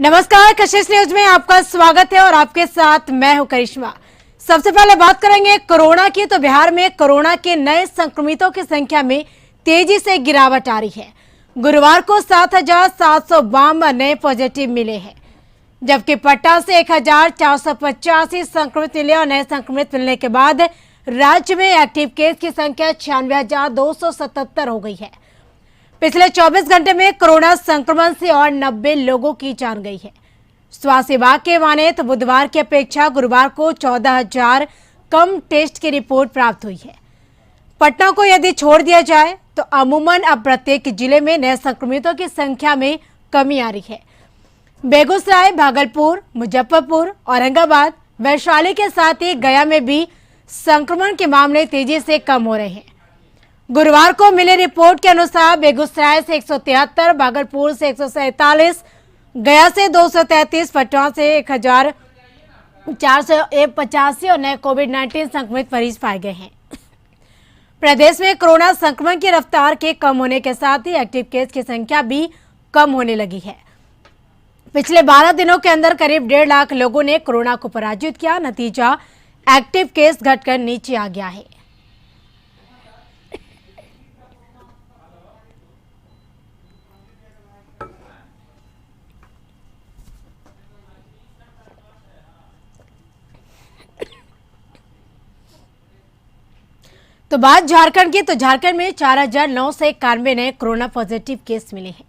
नमस्कार, कशिश न्यूज में आपका स्वागत है और आपके साथ मैं हूं करिश्मा। सबसे पहले बात करेंगे कोरोना की। तो बिहार में कोरोना के नए संक्रमितों की संख्या में तेजी से गिरावट आ रही है। गुरुवार को 7,752 नए पॉजिटिव मिले हैं, जबकि पटना से 1,485 संक्रमित मिले और नए संक्रमित मिलने के बाद राज्य में एक्टिव केस की संख्या 96,277 हो गई है। पिछले 24 घंटे में कोरोना संक्रमण से और 90 लोगों की जान गई है। स्वास्थ्य विभाग के माने तो बुधवार की अपेक्षा गुरुवार को 14,000 कम टेस्ट की रिपोर्ट प्राप्त हुई है। पटना को यदि छोड़ दिया जाए तो अमूमन अब प्रत्येक जिले में नए संक्रमितों की संख्या में कमी आ रही है। बेगूसराय, भागलपुर, मुजफ्फरपुर, औरंगाबाद, वैशाली के साथ ही गया में भी संक्रमण के मामले तेजी से कम हो रहे हैं। गुरुवार को मिली रिपोर्ट के अनुसार बेगूसराय से 173, भागलपुर से 147, गया से 233, पटना से 1,485 और नए कोविड-19 संक्रमित मरीज पाए गए हैं। प्रदेश में कोरोना संक्रमण की रफ्तार के कम होने के साथ ही एक्टिव केस की संख्या भी कम होने लगी है। पिछले 12 दिनों के अंदर करीब 1.5 लाख लोगों ने कोरोना को पराजित किया। नतीजा एक्टिव केस घटकर नीचे आ गया है। तो बात झारखंड की। तो झारखंड में 4,991 नए कोरोना पॉजिटिव केस मिले हैं।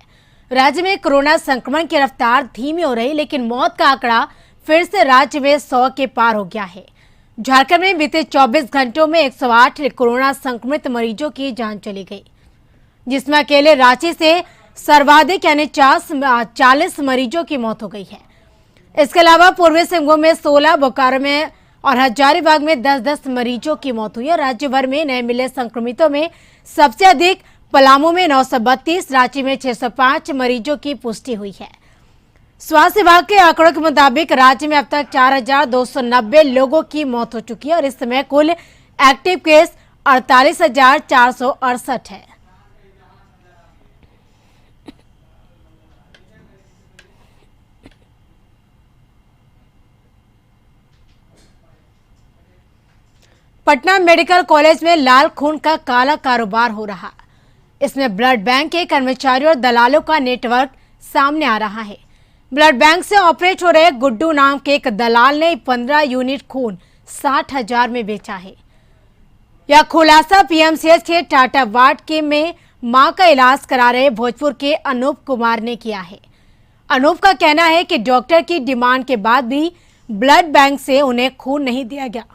राज्य में कोरोना संक्रमण की रफ्तार धीमी हो रही, लेकिन मौत का आंकड़ा फिर से राज्य में 100 के पार हो गया है। झारखंड में बीते 24 घंटों में 108 कोरोना संक्रमित मरीजों की जान चली गई, जिसमें अकेले रांची से सर्वाधिक यानी 40 मरीजों की मौत हो गई है। इसके अलावा पूर्वी सिंहभूम में 16, बोकारो में और हजारीबाग में 10-10 मरीजों की मौत हुई है। राज्य भर में नए मिले संक्रमितों में सबसे अधिक पलामू में 932, रांची में 605 मरीजों की पुष्टि हुई है। स्वास्थ्य विभाग के आंकड़ों के मुताबिक राज्य में अब तक 4,290 लोगों की मौत हो चुकी है और इस समय कुल एक्टिव केस 48,468 है। पटना मेडिकल कॉलेज में लाल खून का काला कारोबार हो रहा। इसमें ब्लड बैंक के कर्मचारियों और दलालों का नेटवर्क सामने आ रहा है। ब्लड बैंक से ऑपरेट हो रहे गुड्डू नाम के एक दलाल ने 15 यूनिट खून 60,000 में बेचा है। यह खुलासा पीएमसीएच के टाटा वार्ड के में मां का इलाज करा रहे भोजपुर के अनूप कुमार ने किया है। अनूप का कहना है कि डॉक्टर की डिमांड के बाद भी ब्लड बैंक से उन्हें खून नहीं दिया गया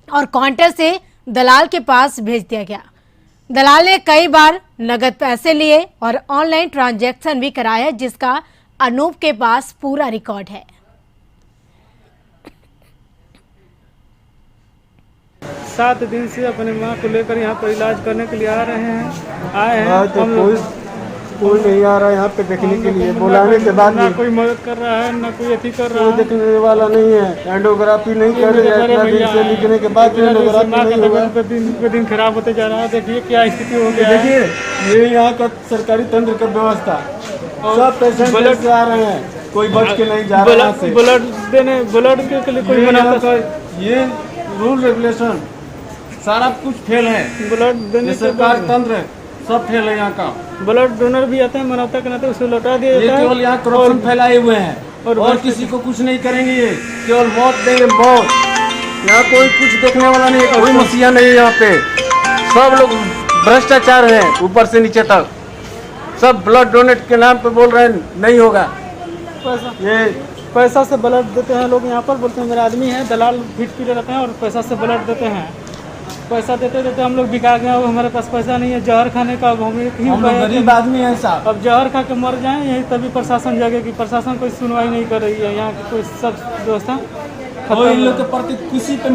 और काउंटर से दलाल के पास भेज दिया गया। दलाल ने कई बार नगद पैसे लिए और ऑनलाइन ट्रांजैक्शन भी कराया, जिसका अनूप के पास पूरा रिकॉर्ड है। 7 दिन से अपने माँ को लेकर यहाँ पर इलाज करने के लिए आए हैं। तो कोई नहीं आ रहा है यहाँ पे देखने के लिए। बुलाने के बाद ना कोई मदद कर रहा है, ना कोई अति कर रहा है। देखने वाला नहीं है। एंडोग्राफी नहीं कर रहे हैं। इतना दिन से लिखने के बाद एंडोग्राफी नहीं हुआ। दिन पे दिन खराब होते जा रहा है। देखिए क्या स्थिति हो गया है। देखिए ये यहाँ का सरकारी तंत्र का व्यवस्था, सब पेशेंट से आ रहे हैं, कोई बच के नहीं जा रहा है। ब्लड के लिए कोई बनाता, ये रूल रेगुलेशन सारा कुछ फेल है। ब्लड देने सरकार तंत्र सब फेल है यहाँ का। ब्लड डोनर भी आते हैं, मनाता करना उसे लौटा दिया ये केवल यहाँ करप्शन फैलाए हुए हैं और किसी को कुछ नहीं करेंगे। ये केवल मौत देंगे, मौत। यहाँ कोई कुछ देखने वाला नहीं है, कोई मसीहा नहीं है यहाँ पे। सब लोग भ्रष्टाचार है ऊपर से नीचे तक। सब ब्लड डोनेट के नाम पे बोल रहे हैं नहीं होगा। ये पैसा से ब्लड देते हैं लोग। यहाँ पर बोलते हैं मेरे आदमी है, दलाल भीट पीटे रहते हैं और पैसा से ब्लड देते हैं। पैसा देते देते हम लोग बिका गए। हमारे पास पैसा नहीं है जहर खाने का। हम गरीब आदमी है साहब। अब जहर खा के मर जाएं यही, तभी प्रशासन जगेगी। प्रशासन कोई सुनवाई नहीं कर रही है। यहाँ की कोई सब व्यवस्था लोग के प्रति किसी पे।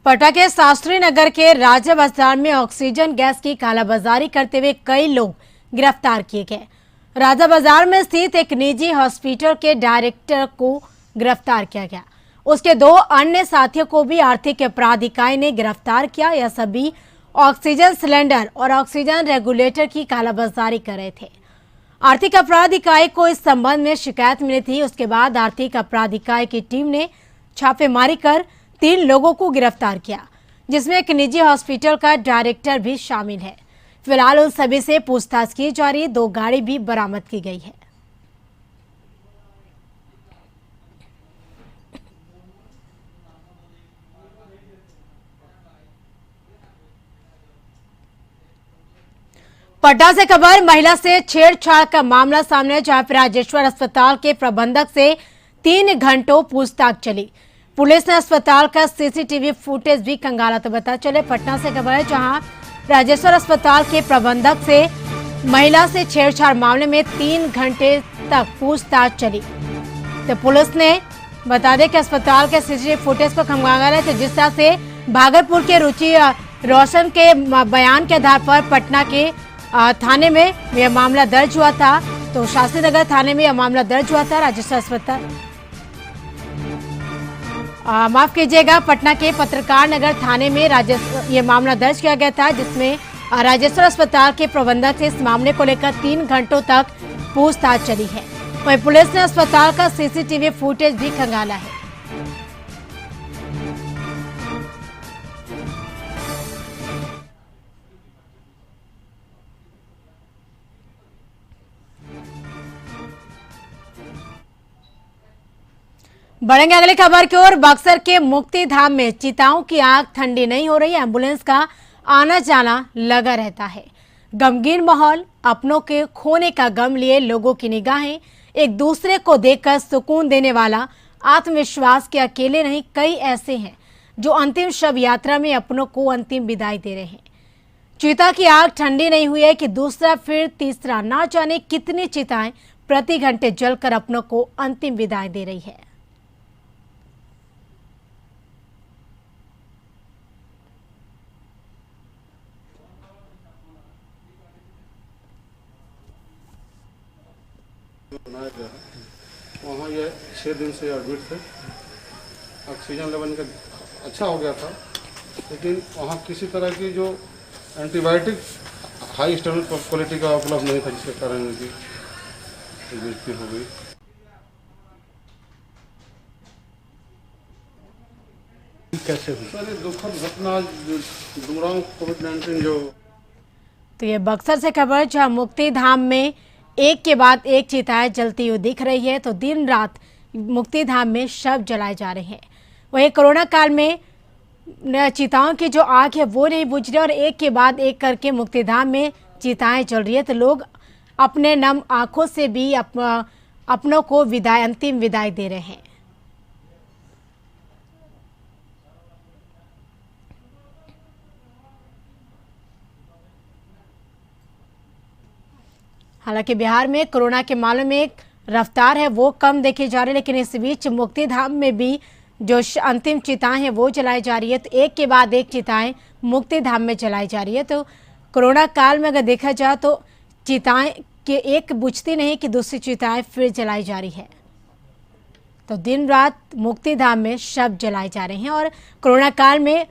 पटना के शास्त्री नगर के राजा बाजार में ऑक्सीजन गैस की कालाबाजारी करते हुए कई लोग गिरफ्तार किए गए। राजा बाजार में स्थित एक निजी हॉस्पिटल के डायरेक्टर को गिरफ्तार किया गया। उसके 2 अन्य साथियों को भी आर्थिक अपराध इकाई ने गिरफ्तार किया। यह सभी ऑक्सीजन सिलेंडर और ऑक्सीजन रेगुलेटर की कालाबाजारी कर रहे थे। आर्थिक अपराध इकाई को इस संबंध में शिकायत मिली थी। उसके बाद आर्थिक अपराध इकाई की टीम ने छापेमारी कर 3 लोगों को गिरफ्तार किया, जिसमें एक निजी हॉस्पिटल का डायरेक्टर भी शामिल है। फिलहाल उन सभी से पूछताछ की जा रही है। 2 गाड़ी भी बरामद की गई है। पटना से खबर, महिला से छेड़छाड़ का मामला सामने, जहां पर राजेश्वर अस्पताल के प्रबंधक से 3 घंटों पूछताछ चली। पुलिस ने अस्पताल का सीसीटीवी फुटेज भी खंगाला। तो बता चले पटना से खबर है, जहां राजेश्वर अस्पताल के प्रबंधक से महिला से छेड़छाड़ मामले में 3 घंटे तक पूछताछ चली। तो पुलिस ने बता दें कि अस्पताल के सीसीटीवी फुटेज को खंगाला। तो जिस तरह से भागलपुर के रुचि रोशन के बयान के आधार पर पटना के थाने में यह मामला दर्ज हुआ था। तो शास्त्री नगर थाने में यह मामला दर्ज हुआ था। राजेश्वर अस्पताल माफ कीजिएगा, पटना के पत्रकार नगर थाने में ये मामला दर्ज किया गया था, जिसमें राजेश्वर अस्पताल के प्रबंधक से इस मामले को लेकर 3 घंटों तक पूछताछ चली है। वहीं पुलिस ने अस्पताल का सीसीटीवी फुटेज भी खंगाला है। बढ़ेंगे अगली खबर की ओर। बक्सर के मुक्ति धाम में चिताओं की आग ठंडी नहीं हो रही है। एम्बुलेंस का आना जाना लगा रहता है। गमगीन माहौल, अपनों के खोने का गम लिए लोगों की निगाहें एक दूसरे को देखकर सुकून देने वाला आत्मविश्वास के अकेले नहीं, कई ऐसे हैं जो अंतिम शव यात्रा में अपनों को अंतिम विदाई दे रहे हैं। चिता की आग ठंडी नहीं हुई है कि दूसरा फिर तीसरा, ना जाने कितनी चिताएं प्रति घंटे जलकर अपनों को अंतिम विदाई दे रही है। बनाया गया है वहाँ ये 6 दिन से एडमिट थे। ऑक्सीजन लेवल का अच्छा हो गया था, लेकिन वहाँ किसी तरह की जो एंटीबायोटिक हाई स्टैंडर्ड क्वालिटी का उपलब्ध नहीं था, जिसके कारण उनकी मृत्यु हो गई। कैसे हुई सर ये दुखद घटना डुमरांव कोविड-19 जो तो ये बक्सर से खबर, जहां मुक्ति धाम में एक के बाद एक चिताएं जलती हुई दिख रही है। तो दिन रात मुक्ति धाम में शव जलाए जा रहे हैं। वहीं कोरोना काल में चिताओं की जो आग है वो नहीं बुझ रही और एक के बाद एक करके मुक्ति धाम में चिताएं जल रही है। तो लोग अपने नम आंखों से भी अपनों को अंतिम विदाई दे रहे हैं। हालांकि बिहार में कोरोना के मामले में एक रफ्तार है वो कम देखी जा रही है, लेकिन इस बीच मुक्ति धाम में भी जो अंतिम चिताएं हैं वो जलाई जा रही है। तो एक के बाद एक चिताएं मुक्ति धाम में जलाई जा रही है। तो कोरोना काल में अगर देखा जाए तो चिताएं के एक बुझती नहीं कि दूसरी चिताएं फिर जलाई जा रही है। तो दिन रात मुक्ति धाम में शव जलाए जा रहे हैं और कोरोना काल में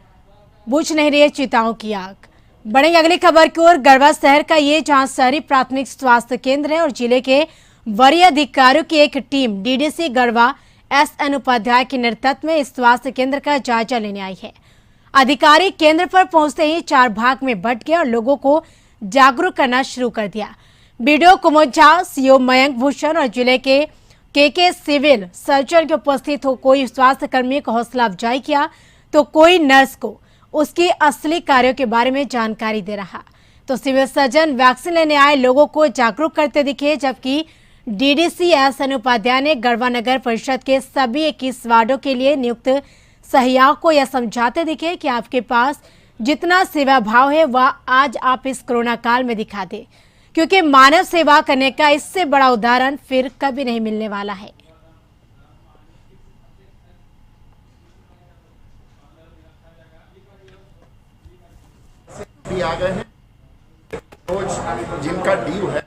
बुझ नहीं रही है चिताओं की आग। बढ़ेंगे अगली खबर की ओर। गढ़वा शहर का ये जहां शहरी प्राथमिक स्वास्थ्य केंद्र है और जिले के वरीय अधिकारियों की एक team DDC Garhwa SN Upadhyay के नेतृत्व में इस स्वास्थ्य केंद्र का जायजा लेने आई है। अधिकारी केंद्र पर पहुंचते ही 4 भाग में बंट गए और लोगों को जागरूक करना शुरू कर दिया। बीडीओ कुमुद झा, सीओ मयंक भूषण और जिले के सिविल सर्जन के उपस्थित हो कोई स्वास्थ्य कर्मी को हौसला अफजाई किया तो कोई नर्स को उसके असली कार्यों के बारे में जानकारी दे रहा। तो सिविल सर्जन वैक्सीन लेने आए लोगों को जागरूक करते दिखे, जबकि डीडीसी SN उपाध्याय ने गढ़वा नगर परिषद के सभी 21 वार्डों के लिए नियुक्त सहायक को यह समझाते दिखे कि आपके पास जितना सेवा भाव है वह आज आप इस कोरोना काल में दिखा दे, क्योंकि मानव सेवा करने का इससे बड़ा उदाहरण फिर कभी नहीं मिलने वाला है। भी आ गए हैं। डोज जिनका ड्यू है,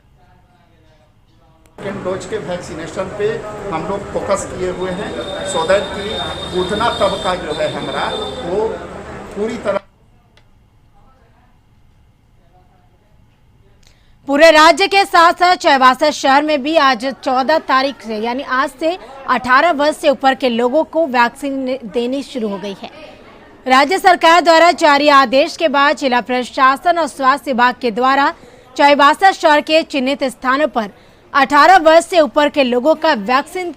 सेकेंड डोज के वैक्सीनेशन पे हम लोग फोकस किए हुए हैं, सो दैट कि उतना तबका जो है हमारा वो पूरी तरह पूरे राज्य के साथ साथ चाईबासा शहर में भी आज 14 तारीख से यानी आज से 18 वर्ष से ऊपर के लोगों को वैक्सीन देनी शुरू हो गई है। राज्य सरकार द्वारा जारी आदेश के बाद जिला प्रशासन और स्वास्थ्य विभाग के द्वारा चाईबासा शहर के चिन्हित स्थानों पर 18 वर्ष से ऊपर के लोगों का वैक्सीन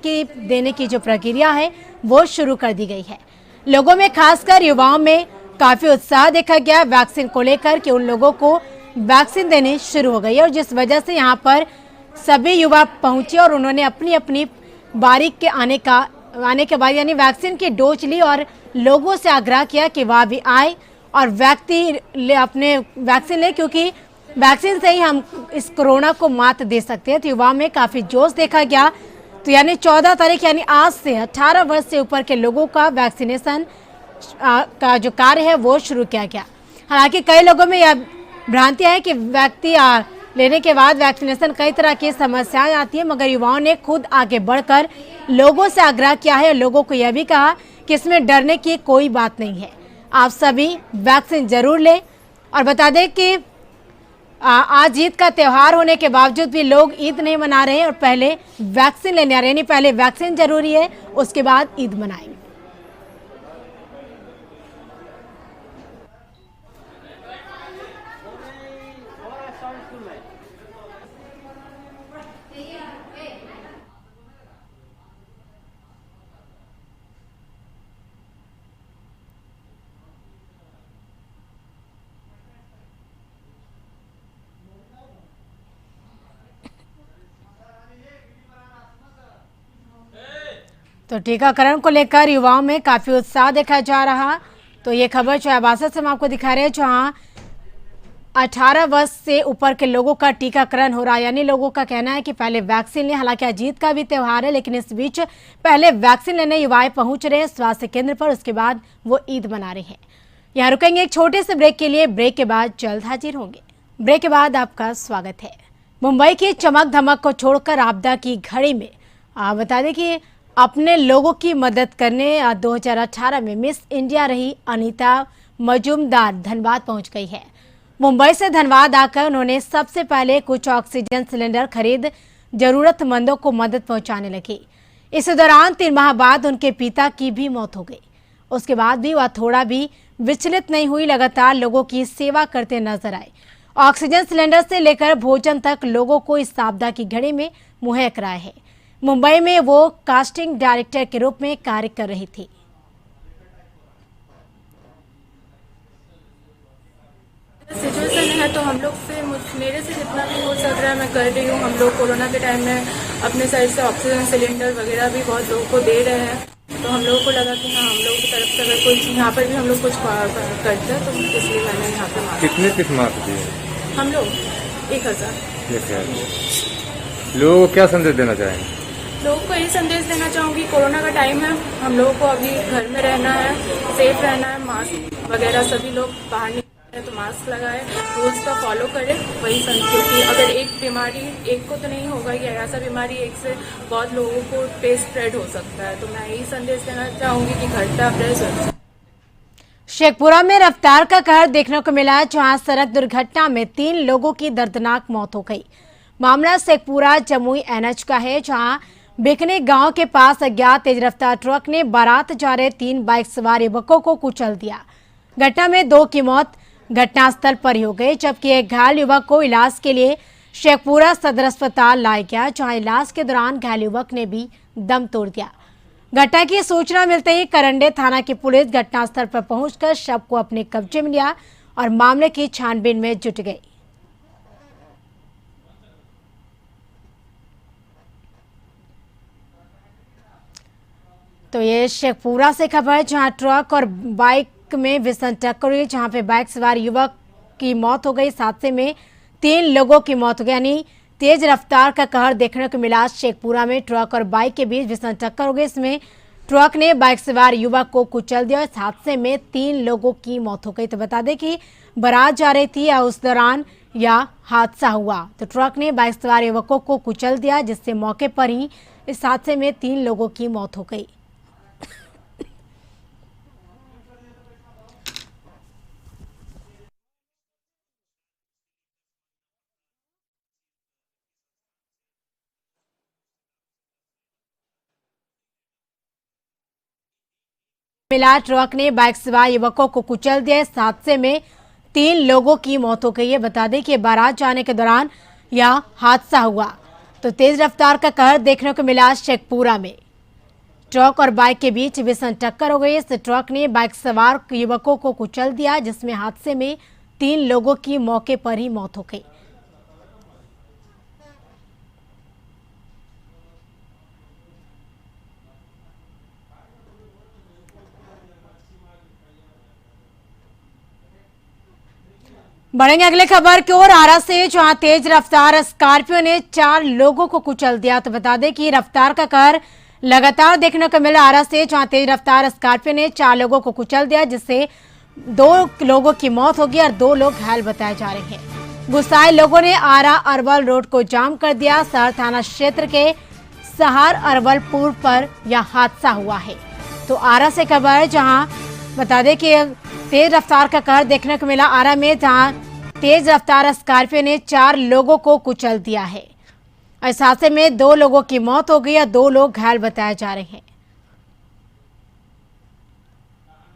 देने की जो प्रक्रिया है वो शुरू कर दी गई है। लोगों में खासकर युवाओं में काफी उत्साह देखा गया वैक्सीन को लेकर कि उन लोगों को वैक्सीन देनी शुरू हो गई है और जिस वजह से यहाँ पर सभी युवा पहुंचे और उन्होंने अपनी अपनी बारी के आने के बाद यानी वैक्सीन की डोज ली और लोगों से आग्रह किया कि वह भी आए और अपने वैक्सीन ले, क्योंकि वैक्सीन से ही हम इस कोरोना को मात दे सकते हैं। तो युवाओं में काफी जोश देखा गया। तो यानी 14 तारीख यानी आज से 18 वर्ष से ऊपर के लोगों का वैक्सीनेशन का जो कार्य है वो शुरू किया गया। हालांकि कई लोगों में यह भ्रांतियां है कि व्यक्ति लेने के बाद वैक्सीनेशन कई तरह की समस्याएं आती है, मगर युवाओं ने खुद आगे बढ़कर लोगों से आग्रह किया है और लोगों को यह भी कहा कि इसमें डरने की कोई बात नहीं है, आप सभी वैक्सीन जरूर लें। और बता दें कि आज ईद का त्यौहार होने के बावजूद भी लोग ईद नहीं मना रहे हैं और पहले वैक्सीन लेने आ रहे हैं। पहले वैक्सीन जरूरी है, उसके बाद ईद मनाएंगे। तो टीकाकरण को लेकर युवाओं में काफी उत्साह देखा जा रहा। तो ये खबर चाईबासा से हम आपको दिखा रहे हैं, जहां 18 वर्ष से ऊपर के लोगों का टीकाकरण हो रहा है। यानी लोगों का कहना है कि पहले वैक्सीन लें। हालांकि आज ईद का भी त्यौहार है, लेकिन इस बीच पहले वैक्सीन लेने युवाएं पहुंच रहे हैं स्वास्थ्य केंद्र पर, उसके बाद वो ईद मना रहे हैं। यहाँ रुकेंगे एक छोटे से ब्रेक के लिए। ब्रेक के बाद जल्द हाजिर होंगे। ब्रेक के बाद आपका स्वागत है। मुंबई की चमक धमक को छोड़कर आपदा की घड़ी में बता दें कि अपने लोगों की मदद करने 2018 में मिस इंडिया रही अनीता मजूमदार धनबाद पहुंच गई है। मुंबई से धनबाद आकर उन्होंने सबसे पहले कुछ ऑक्सीजन सिलेंडर खरीद जरूरतमंदों को मदद पहुंचाने लगी। इस दौरान 3 माह बाद उनके पिता की भी मौत हो गई। उसके बाद भी वह थोड़ा भी विचलित नहीं हुई, लगातार लोगों की सेवा करते नजर आए। ऑक्सीजन सिलेंडर से लेकर भोजन तक लोगों को इस आपदा की घड़ी में मुहैया कराया है। मुंबई में वो कास्टिंग डायरेक्टर के रूप में कार्य कर रही थी। सिचुएशन है तो हम लोग से मेरे से जितना भी हो सक रहा है मैं कर रही हूँ। हम लोग कोरोना के टाइम में अपने साइड से ऑक्सीजन सिलेंडर वगैरह भी बहुत लोगों को दे रहे हैं। तो हम लोगों को लगा कि हाँ, हम लोगों की तरफ से अगर कुछ यहाँ पर भी हम लोग कुछ करते हैं तो इसलिए मैंने यहाँ पे मांगा। कितने मार्क दिए हम लोग 1000। लोगों को क्या संदेश देना चाहेंगे? लोगों को यही संदेश देना चाहूँगी, कोरोना का टाइम है, हम लोगों को अभी घर में रहना है, सेफ रहना है, मास्क वगैरह सभी लोग बाहर निकल रहे हैं तो मास्क लगाए, रूल्स का फॉलो करें। वही क्योंकि अगर एक बीमारी एक को तो नहीं होगा, ये ऐसा बीमारी एक से बहुत लोगों को पे स्प्रेड हो सकता है। तो मैं यही संदेश देना चाहूँगी कि घर पे आप रह। शेखपुरा में रफ्तार का कहर देखने को मिला, जहां सड़क दुर्घटना में 3 लोगों की दर्दनाक मौत हो गई। मामला शेखपुरा जमुई एनएच का है, जहां बिकने गांव के पास अज्ञात तेज रफ्तार ट्रक ने बारात जा रहे 3 बाइक सवार युवकों को कुचल दिया। घटना में 2 की मौत घटनास्थल पर ही हो गई, जबकि एक घायल युवक को इलाज के लिए शेखपुरा सदर अस्पताल लाया गया, जहां इलाज के दौरान घायल युवक ने भी दम तोड़ दिया। घटना की सूचना मिलते ही करंडे थाना की पुलिस घटनास्थल पर पहुंचकर शव को अपने कब्जे में लिया और मामले की छानबीन में जुट गई। तो ये शेखपुरा से खबर है, जहां ट्रक और बाइक में भीषण टक्कर हुई, जहां पे बाइक सवार युवक की मौत हो गई। इस हादसे में 3 लोगों की मौत हो गई। यानी तेज रफ्तार का कहर देखने को मिला। शेखपुरा में ट्रक और बाइक के बीच भीषण टक्कर हो गई। इसमें ट्रक ने बाइक सवार युवक को कुचल दिया। इस हादसे में 3 लोगों की मौत हो गई। तो बता दें कि बारात जा रही थी या उस दौरान यह हादसा हुआ। तो ट्रक ने बाइक सवार युवकों को कुचल दिया, जिससे मौके पर ही इस हादसे में 3 लोगों की मौत हो गई। मिला ट्रक ने बाइक सवार युवकों को कुचल दिया। इस हादसे में 3 लोगों की मौत हो गई है। बता दें कि बारात जाने के दौरान यह हादसा हुआ। तो तेज रफ्तार का कहर देखने को मिला शेखपुरा में। ट्रक और बाइक के बीच भीषण टक्कर हो गई। इस ट्रक ने बाइक सवार युवकों को कुचल दिया, जिसमें हादसे में 3 लोगों की मौके पर ही मौत हो गई। बढ़ेंगे अगले खबर की ओर। आरा से जहां तेज रफ्तार स्कॉर्पियो ने 4 लोगों को कुचल दिया। तो बता दें कि रफ्तार का कहर लगातार देखने को मिला। आरा से जहां तेज रफ्तार स्कॉर्पियो ने 4 लोगों को कुचल दिया, जिससे 2 लोगों की मौत हो गई और 2 लोग घायल बताए जा रहे हैं। गुस्साए लोगों ने आरा अरवल रोड को जाम कर दिया। शहर थाना क्षेत्र के सहार अरवलपुर पर यह हादसा हुआ है। तो आरा से खबर, जहां बता दें कि तेज रफ्तार का कहर देखने को मिला आरा में, जहां तेज रफ्तार स्कॉर्पियो ने 4 लोगों को कुचल दिया है। इस हादसे में 2 लोगों की मौत हो गई और 2 लोग घायल बताए जा रहे हैं।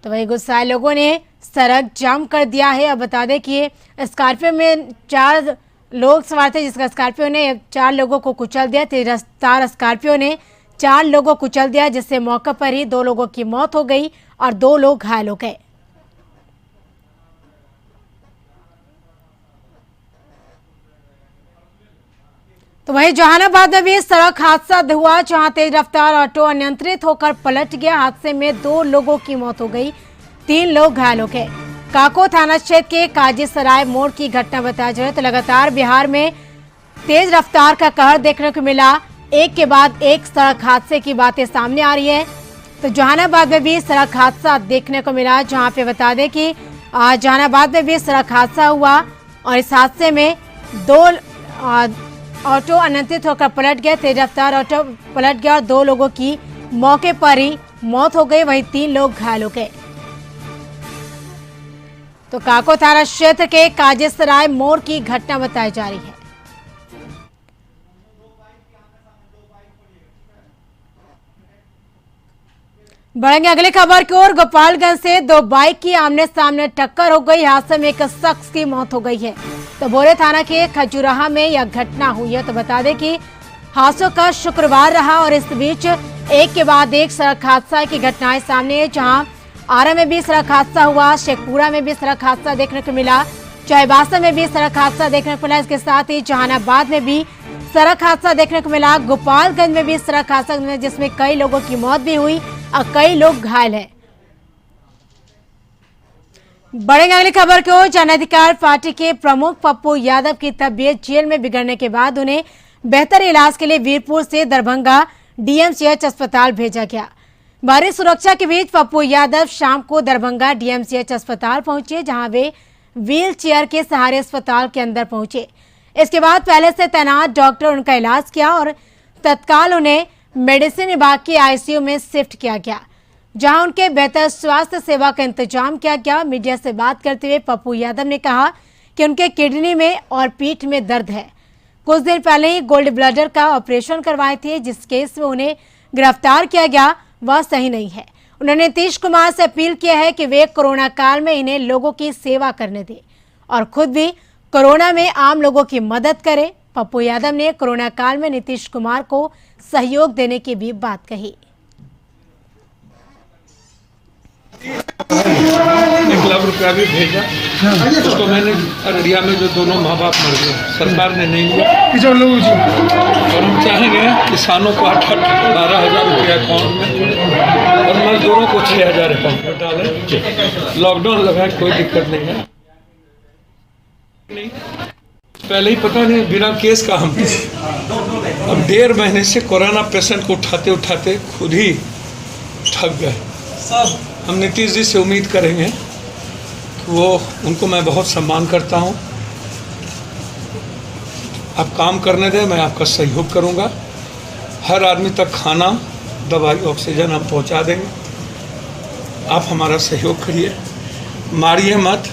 तो वही गुस्साए लोगों ने सड़क जाम कर दिया है। अब बता दें कि स्कॉर्पियो में 4 लोग सवार थे, जिसका स्कॉर्पियो ने 4 लोगों को कुचल दिया। तेज रफ्तार स्कॉर्पियो ने 4 लोगों को कुचल दिया, जिससे मौके पर ही 2 लोगों की मौत हो गई और 2 लोग घायल हो गए। तो वहीं जहानाबाद में भी सड़क हादसा हुआ, जहां तेज रफ्तार ऑटो अनियंत्रित होकर पलट गया। हादसे में 2 लोगों की मौत हो गई, 3 लोग घायल हो गए। काको थाना क्षेत्र के काजीसराय मोड़ की घटना बताया जा रहा है। तो लगातार बिहार में तेज रफ्तार का कहर देखने को मिला। एक के बाद एक सड़क हादसे की बातें सामने आ रही है। तो जहानाबाद में भी सड़क हादसा देखने को मिला, जहां पे बता दें कि जहानाबाद में भी सड़क हादसा हुआ और इस हादसे में 2 ऑटो अनियंत्रित होकर पलट गया। तेज रफ्तार ऑटो पलट गया और 2 लोगों की मौके पर ही मौत हो गई, वहीं 3 लोग घायल हो गए। तो काको थाना क्षेत्र के काजीसराय मोड़ की घटना बताई जा रही है। बढ़ेंगे अगली खबर की ओर। गोपालगंज से 2 बाइक की आमने सामने टक्कर हो गई। हादसे में एक शख्स की मौत हो गई है। तो बोरे थाना के खजुराहा में यह घटना हुई है। तो बता दें कि हादसों का शुक्रवार रहा और इस बीच एक के बाद एक सड़क हादसा की घटनाएं सामने है, जहां आरा में भी सड़क हादसा हुआ, शेखपुरा में भी सड़क हादसा देखने को मिला, चाईबासा में भी सड़क हादसा देखने को मिला। इसके साथ ही जहानाबाद में भी सड़क हादसा देखने को मिला। गोपालगंज में भी सड़क हादसा में, जिसमें कई लोगों की मौत भी हुई और कई लोग घायल हैं। बढ़ेंगे अगली खबर को। जन अधिकार पार्टी के प्रमुख पप्पू यादव की तबीयत जेल में बिगड़ने के बाद उन्हें बेहतर इलाज के लिए वीरपुर से दरभंगा डीएमसीएच अस्पताल भेजा गया। भारी सुरक्षा के बीच पप्पू यादव शाम को दरभंगा डीएमसीएच अस्पताल पहुंचे, जहां वे व्हील चेयर के सहारे अस्पताल के अंदर पहुंचे। इसके बाद पहले से तैनात डॉक्टर उनका इलाज किया और तत्काल उन्हें मेडिसिन विभाग के आईसीयू में शिफ्ट किया गया, जहां उनके बेहतर स्वास्थ्य सेवा का इंतजाम किया गया। मीडिया से बात करते हुए पप्पू यादव ने कहा कि उनके किडनी में और पीठ में दर्द है। कुछ दिन पहले ही गोल्ड ब्लडर का ऑपरेशन करवाए थे। जिस केस में उन्हें गिरफ्तार किया गया वह सही नहीं है। उन्होंने नीतीश कुमार से अपील किया है कि वे कोरोना काल में इन्हें लोगों की सेवा करने दें और खुद भी कोरोना में आम लोगों की मदद करें। पप्पू यादव ने कोरोना काल में नीतीश कुमार को सहयोग देने की भी बात कही। 1 लाख रुपया भी भेजा उसको मैंने। अररिया में जो दोनों माँ बाप मर गए, सरकार ने नहीं लिया। और हम चाहेंगे किसानों को 12,000 रुपया अकाउंट में और मजदूरों को 6,000 अकाउंट में डालें। लॉकडाउन लगा, कोई दिक्कत नहीं है। पहले ही पता नहीं, बिना केस का हम अब 1.5 महीने से कोरोना पेशेंट को उठाते उठाते खुद ही थक गए। हम नीतीश जी से उम्मीद करेंगे कि वो, उनको मैं बहुत सम्मान करता हूँ। आप काम करने दें, मैं आपका सहयोग करूँगा। हर आदमी तक खाना, दवाई, ऑक्सीजन हम पहुँचा देंगे। आप हमारा सहयोग करिए, मारिए मत,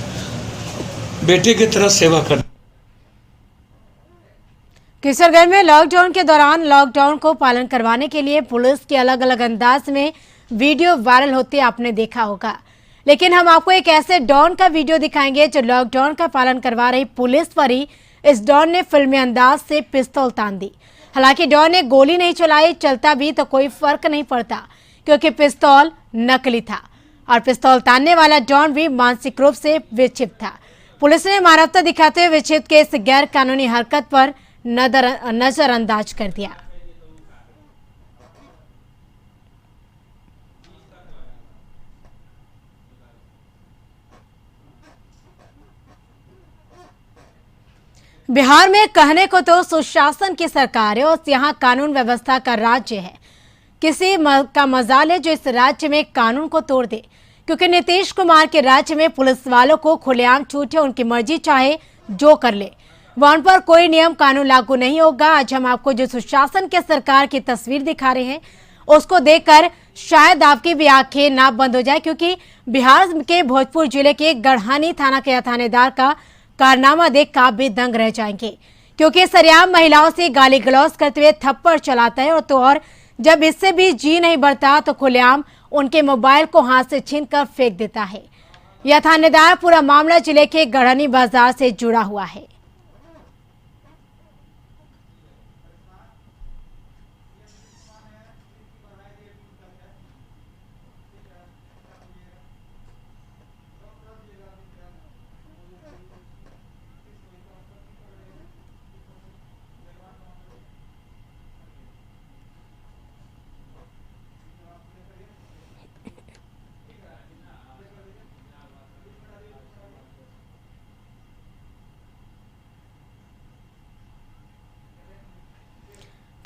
बेटे की तरह सेवा करें। किशोरगंज में लॉकडाउन के दौरान लॉकडाउन को पालन करवाने के लिए पुलिस के अलग अलग अंदाज में वीडियो वायरल होते आपने देखा होगा, लेकिन हम आपको एक ऐसे डॉन का वीडियो दिखाएंगे जो लॉकडाउन का पालन करवा रही पुलिस पर ही इस डॉन ने फिल्मी अंदाज से पिस्तौल तान दी। हालांकि डॉन ने गोली नहीं चलाई, चलता भी तो कोई फर्क नहीं पड़ता क्योंकि पिस्तौल नकली था और पिस्तौल तानने वाला डॉन भी मानसिक रूप से विक्षिप्त था। पुलिस ने मानवता दिखाते हुए विक्षिप्त के इस गैर कानूनी हरकत पर नजरअंदाज कर दिया। बिहार में कहने को तो सुशासन की सरकार है और यहाँ कानून व्यवस्था का राज्य है। किसी का मजाल है जो इस राज्य में कानून को तोड़ दे, क्योंकि नीतीश कुमार के राज्य में पुलिस वालों को खुलेआम छूट है, उनकी मर्जी चाहे जो कर ले, वहां उन पर कोई नियम कानून लागू नहीं होगा। आज हम आपको जो सुशासन के सरकार की तस्वीर दिखा रहे हैं उसको देखकर शायद आपकी भी आंखें ना बंद हो जाए, क्योंकि बिहार के भोजपुर जिले के गढ़हानी थाना के थानेदार का कारनामा देख आप भी दंग रह जाएंगे, क्योंकि सरेआम महिलाओं से गाली गलौज करते हुए थप्पड़ चलाता है तो और जब इससे भी जी नहीं बढ़ता तो खुलेआम उनके मोबाइल को हाथ से छीनकर फेंक देता है। यह थानेदार पूरा मामला जिले के गढ़हानी बाजार से जुड़ा हुआ है।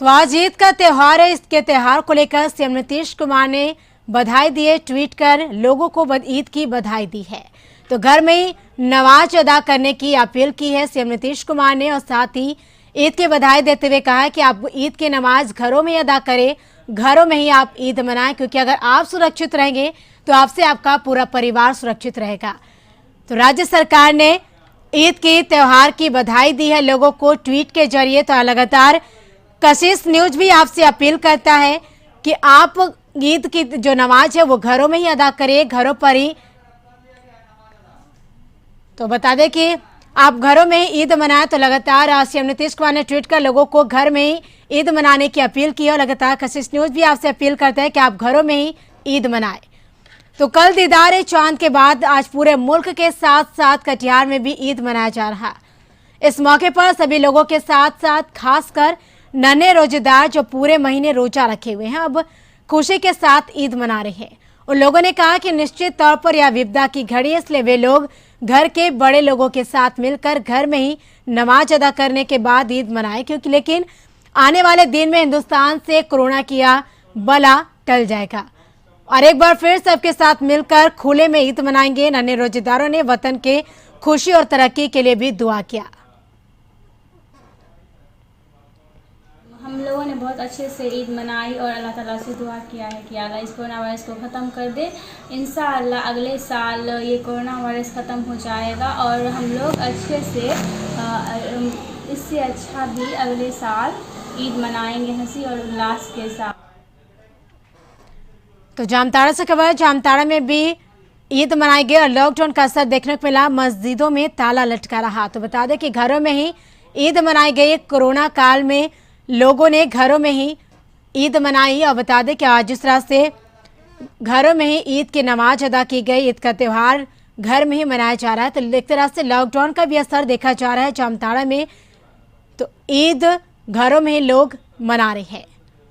तो आज ईद का त्योहार है। इसके त्योहार को लेकर सीएम नीतीश कुमार ने बधाई दी है, ट्वीट कर लोगों को ईद की बधाई दी है। तो घर में ही नमाज अदा करने की अपील की है सीएम नीतीश कुमार ने और साथ ही ईद की बधाई देते हुए कहा है कि आप ईद की नमाज घरों में ही अदा करें, घरों में ही आप ईद मनाएं, क्योंकि अगर आप सुरक्षित रहेंगे तो आपसे आपका पूरा परिवार सुरक्षित रहेगा। तो राज्य सरकार ने ईद के त्योहार की बधाई दी है लोगों को ट्वीट के जरिए। तो लगातार कशिश न्यूज भी आपसे अपील करता है कि आप ईद की जो नमाज है वो घरों में ही अदा करें, घरों पर ही। तो बता दें कि आप घरों में ही ईद मनाएं। तो लगातार सीएम नीतीश कुमार ने ट्वीट कर लोगों को घर में ही ईद मनाने की अपील की और लगातार कशिश न्यूज भी आपसे अपील करता है कि आप घरों में ही ईद मनाएं। तो कल दीदार चांद के बाद आज पूरे मुल्क के साथ साथ कटिहार में भी ईद मनाया जा रहा। इस मौके पर सभी लोगों के साथ साथ खासकर नन्हे रोजेदार जो पूरे महीने रोजा रखे हुए हैं अब खुशी के साथ ईद मना रहे हैं। उन लोगों ने कहा कि निश्चित तौर पर यह विपदा की घड़ी है, इसलिए वे लोग घर के बड़े लोगों के साथ मिलकर घर में ही नमाज अदा करने के बाद ईद मनाए, क्योंकि लेकिन आने वाले दिन में हिंदुस्तान से कोरोना किया बला टल जाएगा और एक बार फिर सबके साथ मिलकर खुले में ईद मनाएंगे। नन्हे रोजेदारों ने वतन के खुशी और तरक्की के लिए भी दुआ किया। हम लोगों ने बहुत अच्छे से ईद मनाई और अल्लाह ताला से दुआ किया है कि अल्लाह इस कोरोना वायरस को ख़त्म कर दे। इंशाअल्लाह अगले साल ये कोरोना वायरस ख़त्म हो जाएगा और हम लोग अच्छे से इससे अच्छा भी अगले साल ईद मनाएंगे हंसी और उल्लास के साथ। तो जामताड़ा से खबर, जामताड़ा में भी ईद मनाई गई और लॉकडाउन का असर देखने को मिला, मस्जिदों में ताला लटका रहा। तो बता दें कि घरों में ही ईद मनाई गई। कोरोना काल में लोगों ने घरों में ही ईद मनाई और बता दें कि आज जिस तरह से घरों में ही ईद की नमाज अदा की गई, ईद का त्यौहार घर में ही मनाया जा रहा है। तो एक तरह से लॉकडाउन का भी असर देखा जा रहा है जामताड़ा में। तो ईद घरों में ही लोग मना रहे हैं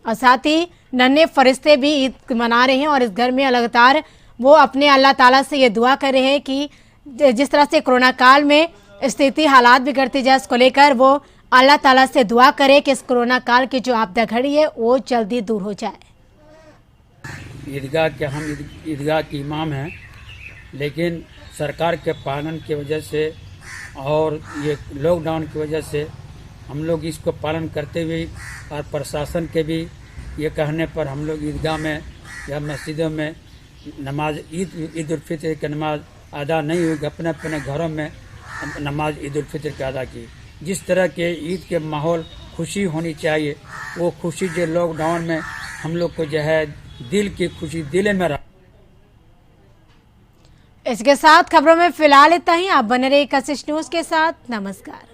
और साथ ही नन्हे फरिश्ते भी ईद मना रहे हैं और इस घर में लगातार वो अपने अल्लाह ताला से ये दुआ कर रहे हैं कि जिस तरह से कोरोना काल में स्थिति हालात बिगड़ती जाए, इसको लेकर वो अल्लाह ताला से दुआ करे कि इस कोरोना काल की जो आपदा घड़ी है वो जल्दी दूर हो जाए। ईदगाह के हम ईदगाह के इमाम हैं, लेकिन सरकार के पालन की वजह से और ये लॉकडाउन की वजह से हम लोग इसको पालन करते हुए और प्रशासन के भी ये कहने पर हम लोग ईदगाह में या मस्जिदों में नमाज ईद उल फितर की नमाज अदा नहीं हुई, अपने अपने घरों में नमाज ईद उल फितर की अदा की। जिस तरह के ईद के माहौल खुशी होनी चाहिए। वो खुशी जो लॉकडाउन में हम लोग को जो है दिल की खुशी दिल में रहा। इसके साथ खबरों में फिलहाल इतना ही। आप बने रहिए कशिश न्यूज के साथ। नमस्कार।